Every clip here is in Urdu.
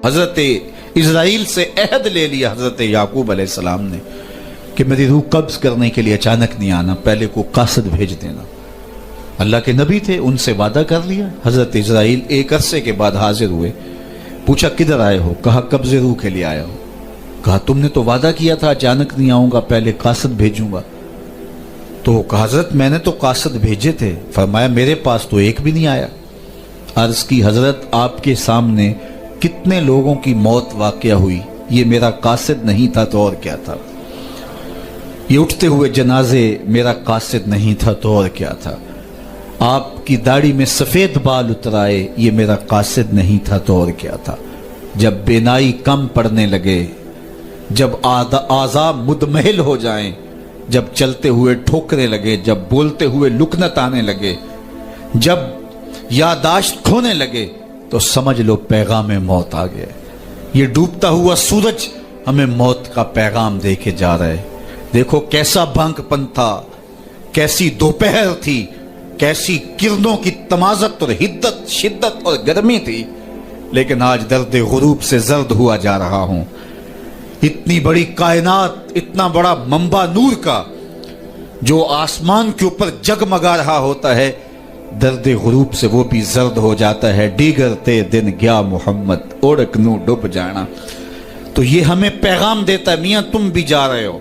حضرت اسرائیل سے عہد لے لیا حضرت یعقوب علیہ السلام نے کہ میری روح قبض کرنے کے لیے اچانک نہیں آنا، پہلے کو قاصد بھیج دینا۔ اللہ کے نبی تھے، ان سے وعدہ کر لیا۔ حضرت اسرائیل ایک عرصے کے بعد حاضر ہوئے، پوچھا کدھر آئے ہو؟ کہا قبض روح کے لیے آیا ہوں۔ کہا تم نے تو وعدہ کیا تھا اچانک نہیں آؤں گا، پہلے قاصد بھیجوں گا۔ تو کہا حضرت میں نے تو قاصد بھیجے تھے۔ فرمایا میرے پاس تو ایک بھی نہیں آیا۔ عرض کی حضرت آپ کے سامنے کتنے لوگوں کی موت واقع ہوئی، یہ میرا قاصد نہیں تھا تو اور کیا تھا؟ یہ اٹھتے ہوئے جنازے میرا قاصد نہیں تھا تو اور کیا تھا؟ آپ کی داڑھی میں سفید بال اترائے، یہ میرا قاصد نہیں تھا تو اور کیا تھا؟ جب بینائی کم پڑنے لگے، جب اعضاء مدمحل ہو جائیں، جب چلتے ہوئے ٹھوکرے لگے، جب بولتے ہوئے لکنت آنے لگے، جب یادداشت کھونے لگے، تو سمجھ لو پیغام موت آ گیا۔ یہ ڈوبتا ہوا سورج ہمیں موت کا پیغام دے کے جا رہا ہے۔ دیکھو کیسا بھنگ پن تھا، کیسی دوپہر تھی، کیسی کرنوں کی تمازت اور حدت، شدت اور گرمی تھی، لیکن آج درد غروب سے زرد ہوا جا رہا ہوں۔ اتنی بڑی کائنات، اتنا بڑا منبع نور کا جو آسمان کے اوپر جگمگا رہا ہوتا ہے، درد غروب سے وہ بھی زرد ہو جاتا ہے۔ دیگرتے دن گیا محمد اوڑک نو ڈوب جانا۔ تو یہ ہمیں پیغام دیتا ہے میاں تم بھی جا رہے ہو۔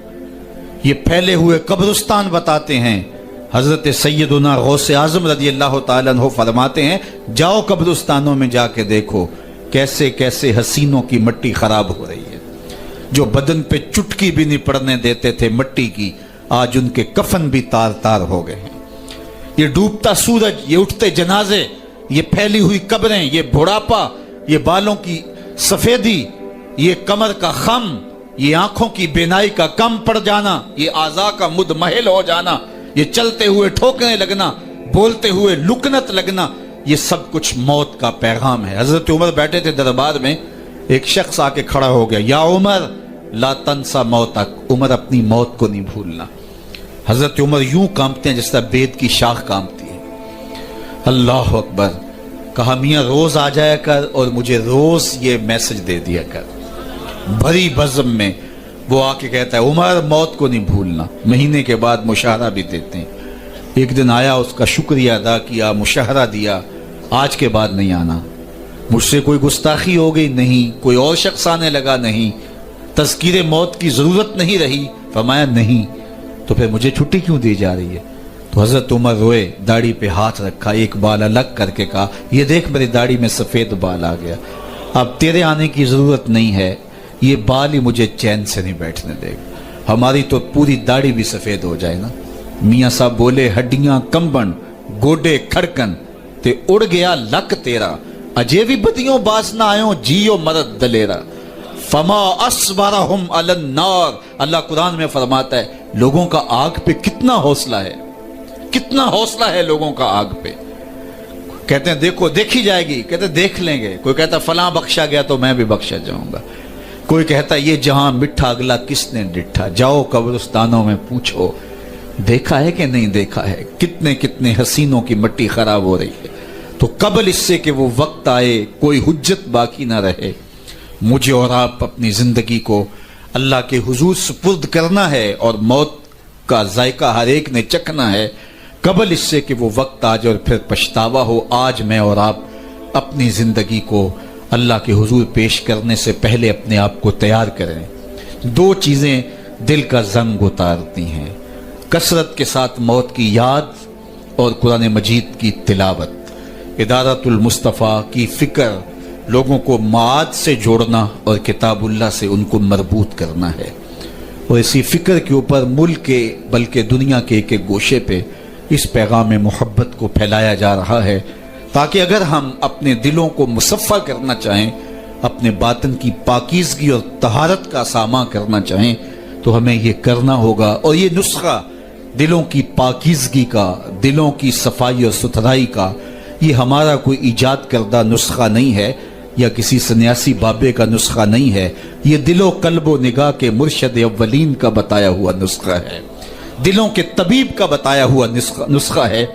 یہ پھیلے ہوئے قبرستان بتاتے ہیں۔ حضرت سیدنا غوث اعظم رضی اللہ تعالیٰ عنہ فرماتے ہیں جاؤ قبرستانوں میں جا کے دیکھو کیسے کیسے حسینوں کی مٹی خراب ہو رہی ہے۔ جو بدن پہ چٹکی بھی نہیں پڑنے دیتے تھے مٹی کی، آج ان کے کفن بھی تار تار ہو گئے ہیں۔ یہ ڈوبتا سورج، یہ اٹھتے جنازے، یہ پھیلی ہوئی قبریں، یہ بڑھاپا، یہ بالوں کی سفیدی، یہ کمر کا خم، یہ آنکھوں کی بینائی کا کم پڑ جانا، یہ اعضاء کا مدمحل ہو جانا، یہ چلتے ہوئے ٹھوکنے لگنا، بولتے ہوئے لکنت لگنا، یہ سب کچھ موت کا پیغام ہے۔ حضرت عمر بیٹھے تھے دربار میں، ایک شخص آ کے کھڑا ہو گیا، یا عمر لا تنسا موتک، عمر اپنی موت کو نہیں بھولنا۔ حضرت عمر یوں کانپتے ہیں جس طرح بید کی شاخ کانپتی ہے۔ اللہ اکبر۔ کہا میاں روز آ جایا کر اور مجھے روز یہ میسج دے دیا کر۔ بھری بزم میں وہ آ کے کہتا ہے عمر موت کو نہیں بھولنا۔ مہینے کے بعد مشاہرہ بھی دیتے ہیں۔ ایک دن آیا، اس کا شکریہ ادا کیا، مشاہرہ دیا، آج کے بعد نہیں آنا۔ مجھ سے کوئی گستاخی ہو گئی؟ نہیں۔ کوئی اور شخص آنے لگا؟ نہیں۔ تذکیر موت کی ضرورت نہیں رہی؟ فرمایا نہیں۔ تو پھر مجھے چھٹی کیوں دی جا رہی ہے؟ تو حضرت عمر روئے، داڑھی پہ ہاتھ رکھا، ایک بال الگ کر کے کہا یہ دیکھ میری داڑھی میں سفید بال آ گیا، اب تیرے آنے کی ضرورت نہیں ہے، یہ بال ہی مجھے چین سے نہیں بیٹھنے دے گا۔ ہماری تو پوری داڑھی بھی سفید ہو جائے نا۔ میاں صاحب بولے ہڈیاں کمبن گوڈے کھڑکن تے اڑ گیا لک تیرا، اجے بھی بدیوں باز نہ آئوں جیو مرد دلیرا، فما اصبرہم علی النار۔ اللہ قرآن میں فرماتا ہے لوگوں کا آگ پہ کتنا حوصلہ ہے، کتنا حوصلہ ہے لوگوں کا آگ پہ۔ کہتے ہیں دیکھو دیکھی جائے گی، کہتے ہیں دیکھ لیں گے۔ کوئی کہتا فلاں بخشا گیا تو میں بھی بخشا جاؤں گا۔ کوئی کہتا یہ جہاں مٹھا اگلا کس نے ڈٹھا، جاؤ قبرستانوں میں پوچھو دیکھا ہے کہ نہیں دیکھا ہے، کتنے کتنے حسینوں کی مٹی خراب ہو رہی ہے۔ تو قبل اس سے کہ وہ وقت آئے کوئی حجت باقی نہ رہے، مجھے اور آپ اپنی زندگی کو اللہ کے حضور سپرد کرنا ہے، اور موت کا ذائقہ ہر ایک نے چکھنا ہے قبل اس سے کہ وہ وقت آ جائے اور پھر پچھتاوا ہو۔ آج میں اور آپ اپنی زندگی کو اللہ کے حضور پیش کرنے سے پہلے اپنے آپ کو تیار کریں۔ دو چیزیں دل کا زنگ اتارتی ہیں، کثرت کے ساتھ موت کی یاد اور قرآن مجید کی تلاوت۔ ادارت المصطفیٰ کی فکر لوگوں کو معاد سے جوڑنا اور کتاب اللہ سے ان کو مربوط کرنا ہے، اور اسی فکر کے اوپر ملک کے بلکہ دنیا کے ایک ایک گوشے پہ اس پیغام محبت کو پھیلایا جا رہا ہے، تاکہ اگر ہم اپنے دلوں کو مصفا کرنا چاہیں، اپنے باطن کی پاکیزگی اور طہارت کا سامان کرنا چاہیں، تو ہمیں یہ کرنا ہوگا۔ اور یہ نسخہ دلوں کی پاکیزگی کا، دلوں کی صفائی اور ستھرائی کا، یہ ہمارا کوئی ایجاد کردہ نسخہ نہیں ہے، یا کسی سنیاسی بابے کا نسخہ نہیں ہے، یہ دل و قلب و نگاہ کے مرشد اولین کا بتایا ہوا نسخہ ہے، دلوں کے طبیب کا بتایا ہوا نسخہ ہے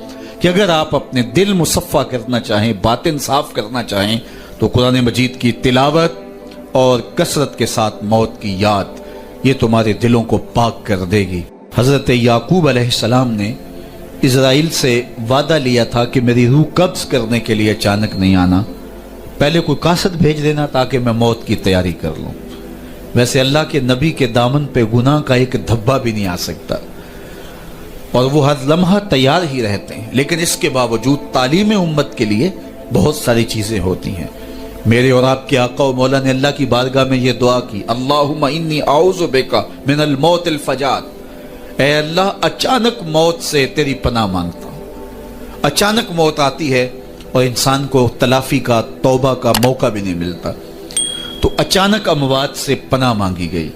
کہ اگر آپ اپنے دل مصفا کرنا چاہیں، باطن صاف کرنا چاہیں، تو قرآن مجید کی تلاوت اور کثرت کے ساتھ موت کی یاد، یہ تمہارے دلوں کو پاک کر دے گی۔ حضرت یعقوب علیہ السلام نے اسرائیل سے وعدہ لیا تھا کہ میری روح قبض کرنے کے لیے اچانک نہیں آنا، پہلے کوئی قاصد بھیج دینا تاکہ میں موت کی تیاری کر لوں۔ ویسے اللہ کے نبی کے دامن پہ گناہ کا ایک دھبا بھی نہیں آ سکتا، اور وہ ہر لمحہ تیار ہی رہتے ہیں، لیکن اس کے باوجود تعلیم امت کے لیے بہت ساری چیزیں ہوتی ہیں۔ میرے اور آپ کے آقا و مولا نے اللہ کی بارگاہ میں یہ دعا کی، اللہم انی اعوذ بک من الموت الفجاۃ، اے اللہ اچانک موت سے تیری پناہ مانگتا ہوں۔ اچانک موت آتی ہے اور انسان کو تلافی کا، توبہ کا موقع بھی نہیں ملتا، تو اچانک اموات سے پناہ مانگی گئی۔